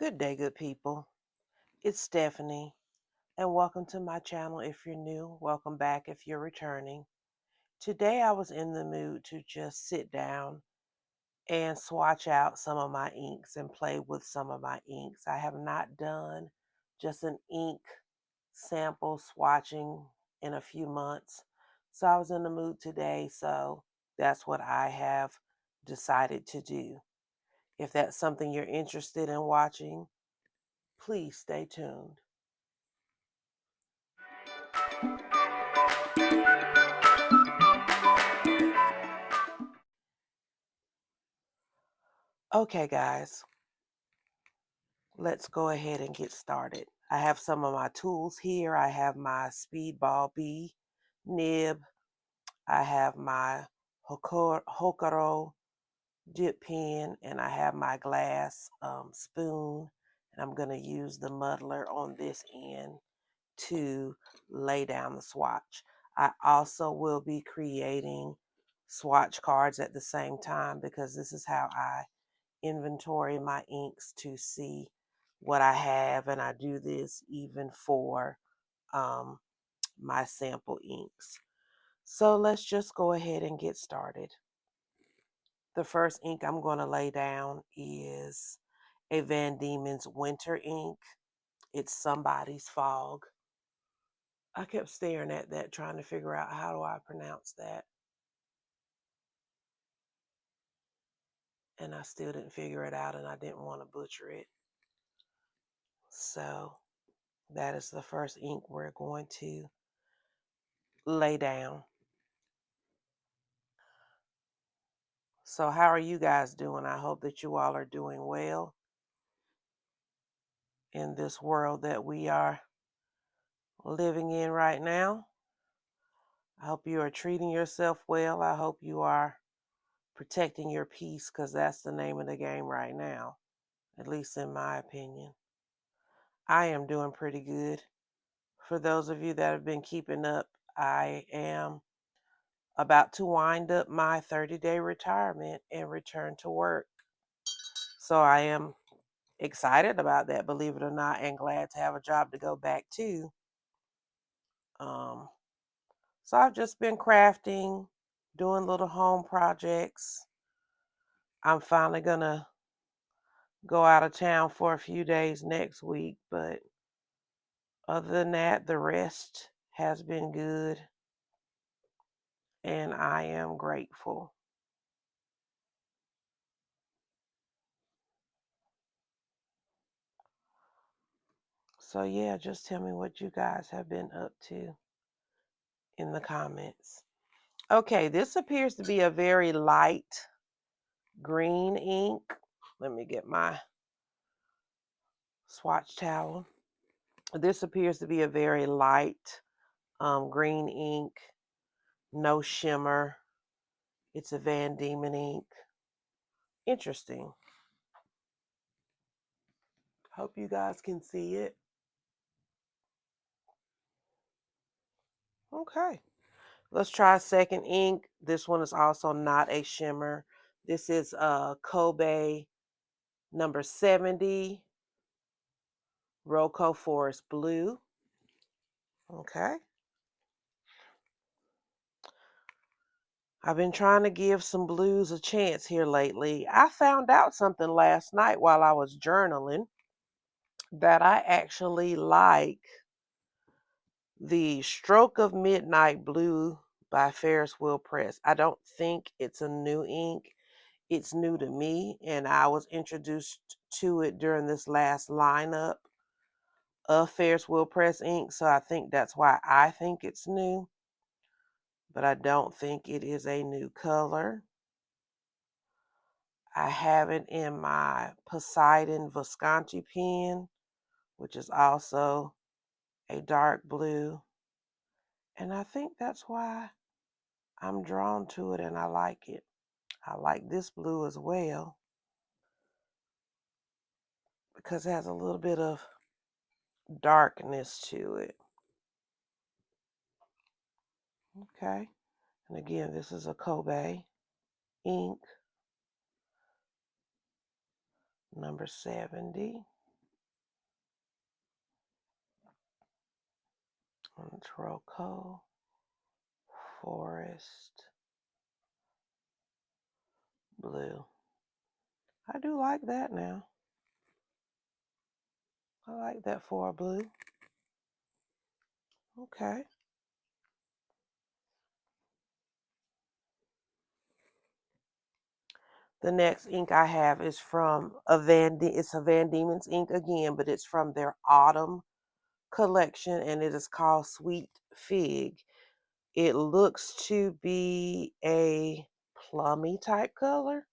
Good day, good people. It's Stephanie, and welcome to my channel if you're new. Welcome back if you're returning. Today I was in the mood to just sit down and swatch out some of my inks and play with some of my inks. I have not done just an ink sample swatching in a few months. So I was in the mood today, so that's what I have decided to do. If that's something you're interested in watching, please stay tuned. Okay, guys, let's go ahead and get started. I have some of my tools here. I have my Speedball B nib. I have my Hokaro dip pen, and I have my glass spoon. And I'm going to use the muddler on this end to lay down the swatch. I also will be creating swatch cards at the same time because this is how I inventory my inks to see what I have, and I do this even for my sample inks. So let's just go ahead and get started. The first ink I'm going to lay down is a Van Diemen's Winter ink. It's Somebody's Fog. I kept staring at that trying to figure out how do I pronounce that, and I still didn't figure it out, and I didn't want to butcher it. So that is the first ink we're going to lay down. So how are you guys doing? I hope that you all are doing well in this world that we are living in right now. I hope you are treating yourself well. I hope you are protecting your peace, because that's the name of the game right now, at least in my opinion. I am doing pretty good. For those of you that have been keeping up, I am about to wind up my 30-day retirement and return to work. So I am excited about that, believe it or not, and glad to have a job to go back to. So I've just been crafting, doing little home projects. I'm finally gonna go out of town for a few days next week, but other than that, the rest has been good, and I am grateful. So yeah, just tell me what you guys have been up to in the comments. Okay, this appears to be a very light green ink. Let me get my swatch towel. This appears to be a very light green ink, no shimmer. It's a Van Diemen ink. Interesting. Hope you guys can see it. Okay, let's try a second ink. This one is also not a shimmer. This is Kobe number 70, Rocco Forest Blue. Okay. I've been trying to give some blues a chance here lately. I found out something last night while I was journaling, that I actually like the Stroke of Midnight Blue by Ferris Wheel Press. I don't think it's a new ink. It's new to me, and I was introduced to it during this last lineup of Ferris Wheel Press ink, so I think that's why I think it's new, but I don't think it is a new color. I have it in my Poseidon Visconti pen, which is also a dark blue, and I think that's why I'm drawn to it and I like it. I like this blue as well because it has a little bit of darkness to it. Okay, and again, this is a Kobe ink, number 70. Troco Forest Blue. I do like that now. I like that for a blue. Okay. The next ink I have is from it's a Van Diemen's ink again, but it's from their autumn collection, and it is called Sweet Fig. It looks to be a plummy type color.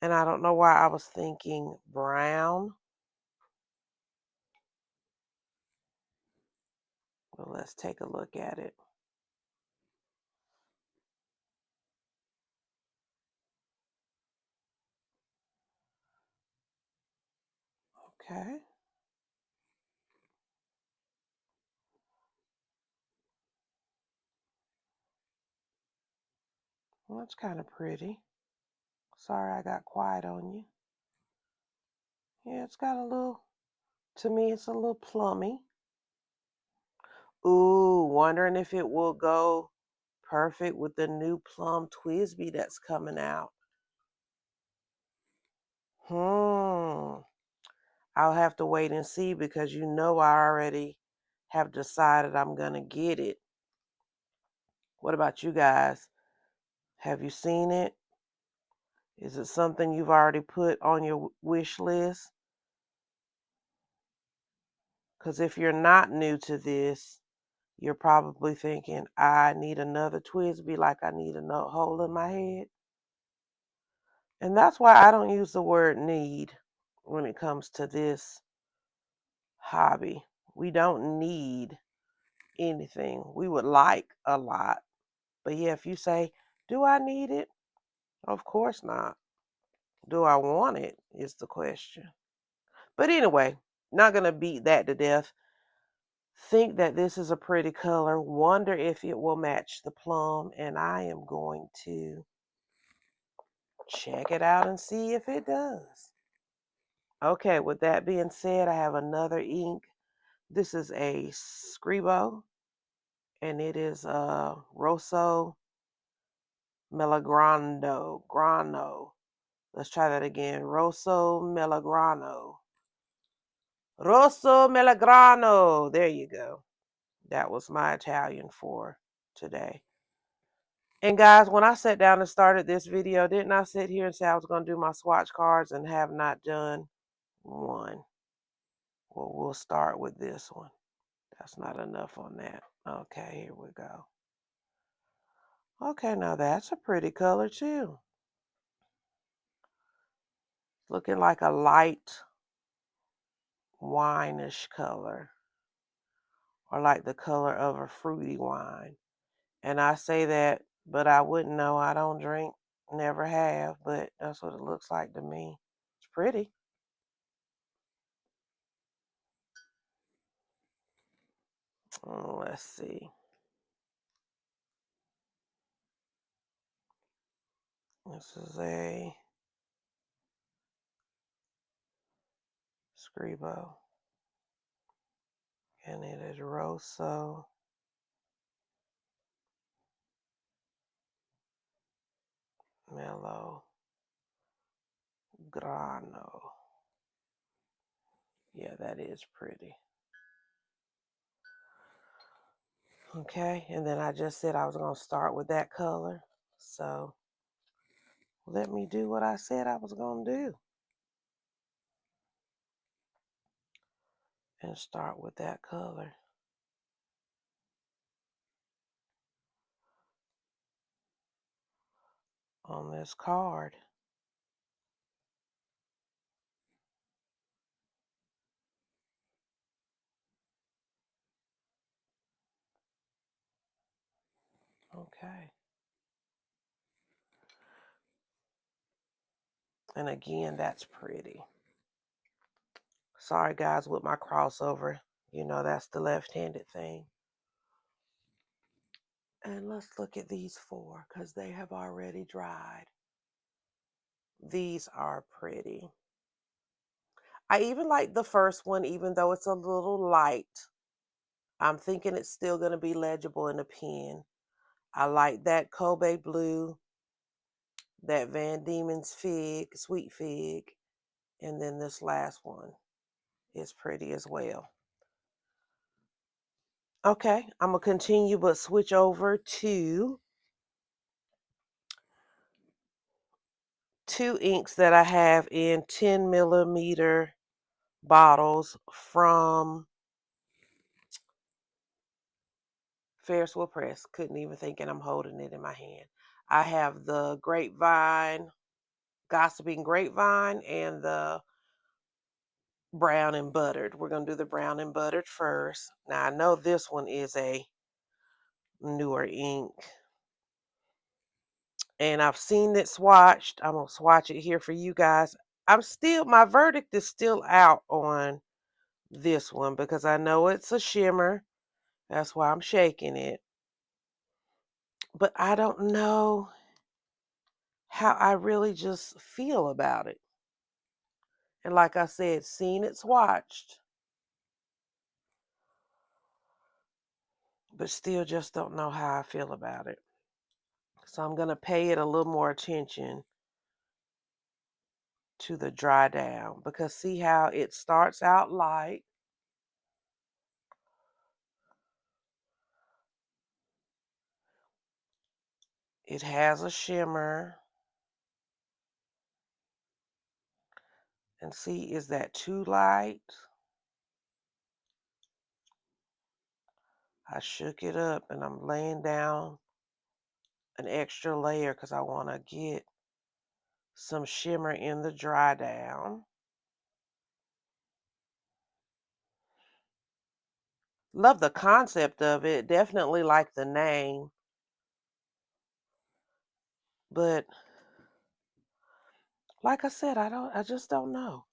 And I don't know why I was thinking brown. Well, let's take a look at it. Okay. Well, that's kind of pretty. Sorry I got quiet on you. Yeah, it's got a little, to me, it's a little plummy. Ooh, wondering if it will go perfect with the new plum Twisby that's coming out. I'll have to wait and see because I already have decided I'm going to get it. What about you guys? Have you seen it? Is it something you've already put on your wish list? Because if you're not new to this, you're probably thinking, I need another Twisby like I need a hole in my head. And that's why I don't use the word need when it comes to this hobby. We don't need anything. We would like a lot. But yeah, if you say, do I need it? Of course not. Do I want it is the question. But anyway, not going to beat that to death. Think that this is a pretty color. Wonder if it will match the plum. And I am going to check it out and see if it does. Okay, with that being said, I have another ink. This is a Scribo, and it is Rosso Grano. Let's try that again. Rosso Melagrano. Rosso Melagrano. There you go. That was my Italian for today. And guys, when I sat down and started this video, didn't I sit here and say I was going to do my swatch cards and have not done one? Well, we'll start with this one. That's not enough on that. Okay, here we go. Okay, now that's a pretty color too. Looking like a light wine-ish color, or like the color of a fruity wine. And I say that, but I wouldn't know. I don't drink, never have, but that's what it looks like to me. It's pretty. Let's see. This is a Scribo, and it is Rosso Mellow Grano. Yeah, that is pretty. Okay, and then I just said I was going to start with that color. So let me do what I said I was going to do. And start with that color. On this card. Okay. And again, that's pretty. Sorry guys with my crossover. You know, that's the left-handed thing. And let's look at these four because they have already dried. These are pretty. I even like the first one, even though it's a little light. I'm thinking it's still going to be legible in a pen. I like that Kobe blue, that Van Diemen's fig, sweet fig, and then this last one is pretty as well. Okay, I'm going to continue but switch over to two inks that I have in 10 millimeter bottles from Ferris Wheel Press. Couldn't even think, and I'm holding it in my hand. I have the Grapevine, Gossiping Grapevine, and the Brown and Buttered. We're going to do the Brown and Buttered first. Now, I know this one is a newer ink, and I've seen it swatched. I'm going to swatch it here for you guys. My verdict is still out on this one because I know it's a shimmer. That's why I'm shaking it. But I don't know how I really just feel about it. And like I said, seen it swatched, but still just don't know how I feel about it. So I'm going to pay it a little more attention to the dry down because see how it starts out light. It has a shimmer. And see, is that too light? I shook it up and I'm laying down an extra layer because I want to get some shimmer in the dry down. Love the concept of it. Definitely like the name. But like I said, I just don't know.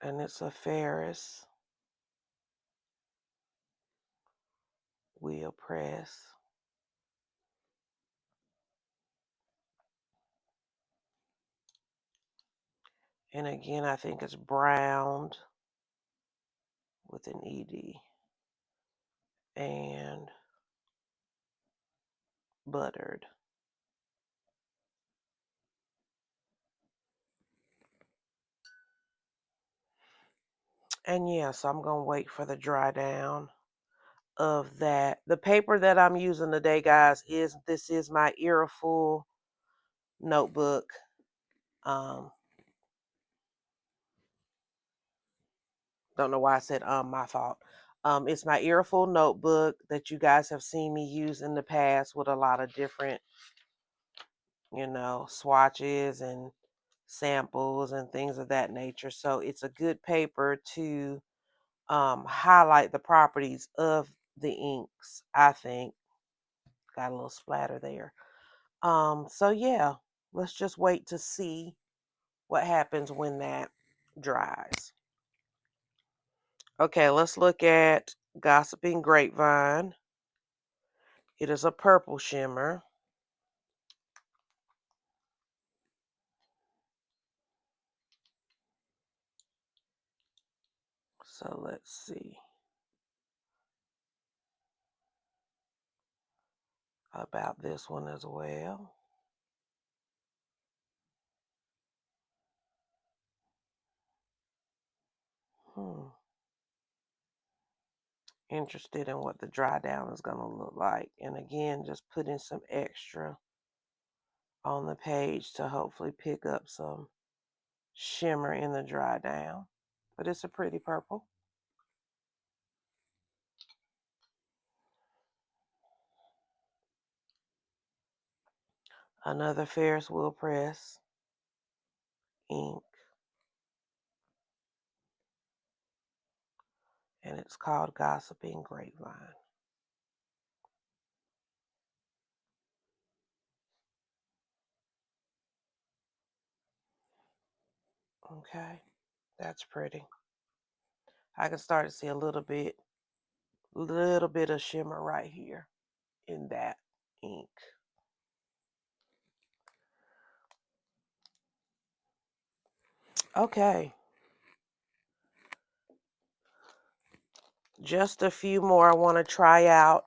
And it's a Ferris wheel press. And again, I think it's browned with an ED and buttered. And yeah, so I'm going to wait for the dry down of that. The paper that I'm using today, guys, this is my Earful notebook. Don't know why I said my fault. It's my Earful notebook that you guys have seen me use in the past with a lot of different, swatches and samples and things of that nature. So it's a good paper to highlight the properties of the inks, I think. Got a little splatter there. So yeah, let's just wait to see what happens when that dries. Okay, let's look at Gossiping Grapevine. It is a purple shimmer. So let's see about this one as well. Interested in what the dry down is going to look like. And again, just putting some extra on the page to hopefully pick up some shimmer in the dry down. But it's a pretty purple. Another Ferris Wheel Press ink. And it's called Gossiping Grapevine. Okay, that's pretty. I can start to see a little bit of shimmer right here in that ink. Okay. Just a few more I want to try out.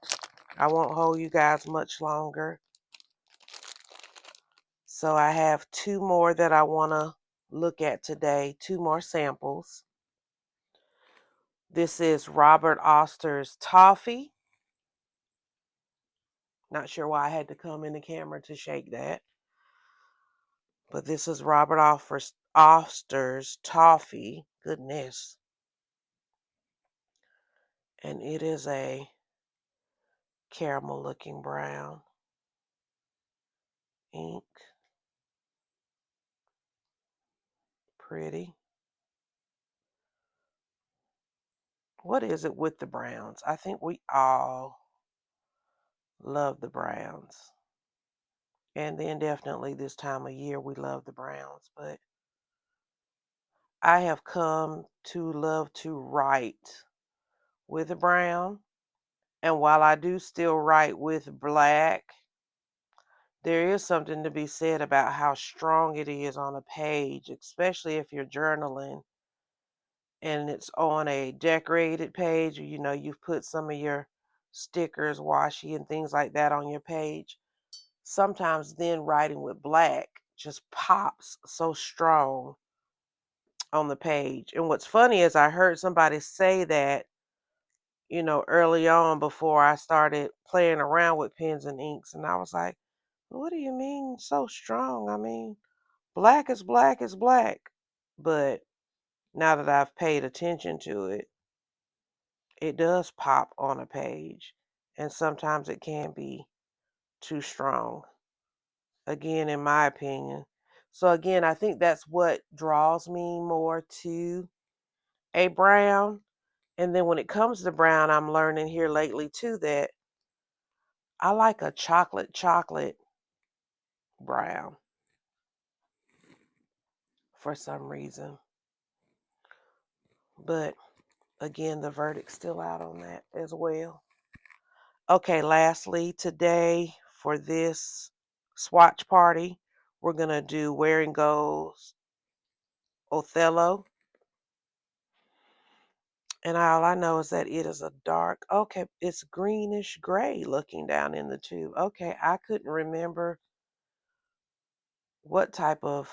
I won't hold you guys much longer. So I have 2 more that I want to look at today, 2 more samples. This is Robert Oster's Toffee. Not sure why I had to come in the camera to shake that. But this is Robert Oster's Toffee. Goodness. And it is a caramel looking brown ink. Pretty. What is it with the browns? I think we all love the browns. And then definitely this time of year we love the browns. But I have come to love to write with a brown. And while I do still write with black, there is something to be said about how strong it is on a page, especially if you're journaling and it's on a decorated page, or you've put some of your stickers, washi, and things like that on your page. Sometimes then writing with black just pops so strong on the page. And what's funny is I heard somebody say that, early on before I started playing around with pens and inks. And I was like, what do you mean so strong? I mean, black is black is black. But now that I've paid attention to it, it does pop on a page. And sometimes it can be too strong, again, in my opinion. So, again, I think that's what draws me more to a brown. And then when it comes to brown, I'm learning here lately too that I like a chocolate brown for some reason. But again, the verdict's still out on that as well. Okay, lastly, today for this swatch party, we're going to do Wearing Gold's Othello. And all I know is that it is a dark, okay, it's greenish gray looking down in the tube. Okay, I couldn't remember what type of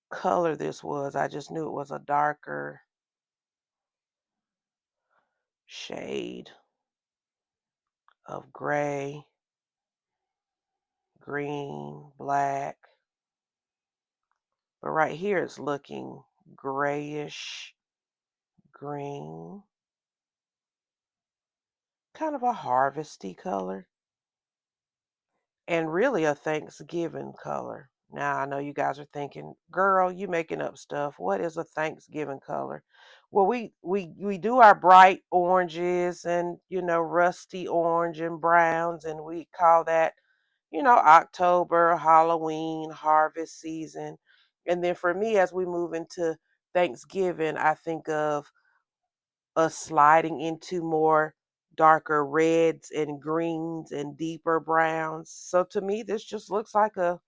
color this was. I just knew it was a darker shade of gray, green, black. But right here it's looking grayish green, kind of a harvesty color, and really a Thanksgiving color. Now I know you guys are thinking, girl, you making up stuff. What is a Thanksgiving color? Well, we do our bright oranges and rusty orange and browns, and we call that October, Halloween, harvest season. And then for me, as we move into Thanksgiving, I think of us sliding into more darker reds and greens and deeper browns. So to me, this just looks like a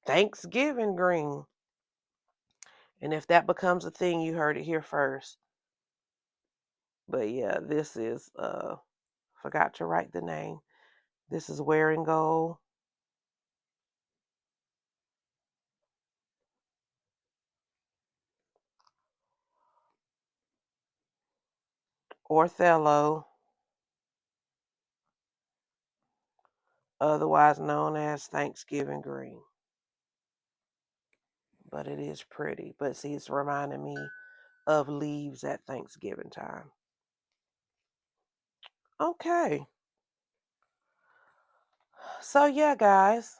Thanksgiving green. And if that becomes a thing, you heard it here first. But yeah, this is forgot to write the name. This is Wearing Gold. Othello, otherwise known as Thanksgiving green. But it is pretty. But see, it's reminding me of leaves at Thanksgiving time. Okay. So yeah, guys,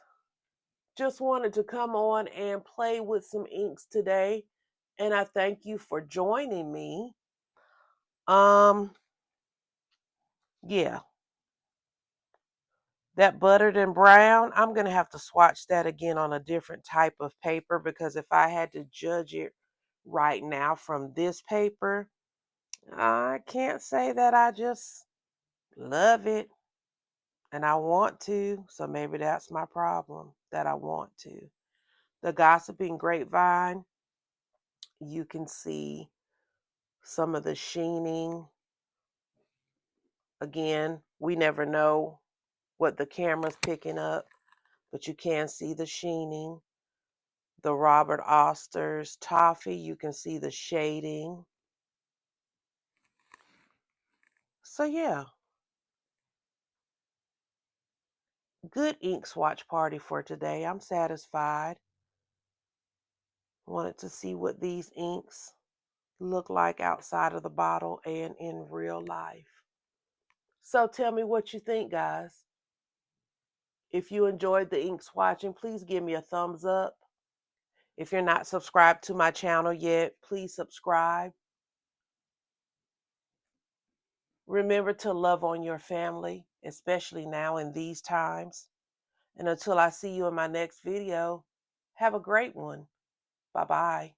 just wanted to come on and play with some inks today, and I thank you for joining me. Um, yeah, that buttered and brown, I'm gonna have to swatch that again on a different type of paper, because if I had to judge it right now from this paper, I can't say that I just love it and I want to. So maybe that's my problem, that I want to. The Gossiping Grapevine, You can see some of the sheening. Again, we never know what the camera's picking up, but you can see the sheening. The Robert Oster's Toffee, you can see the shading. So yeah, good ink swatch party for today. I'm satisfied. Wanted to see what these inks look like outside of the bottle and in real life. So tell me what you think, guys. If you enjoyed the ink swatching, please give me a thumbs up. If you're not subscribed to my channel yet, please subscribe. Remember to love on your family, especially now in these times. And until I see you in my next video, have a great one. Bye-bye.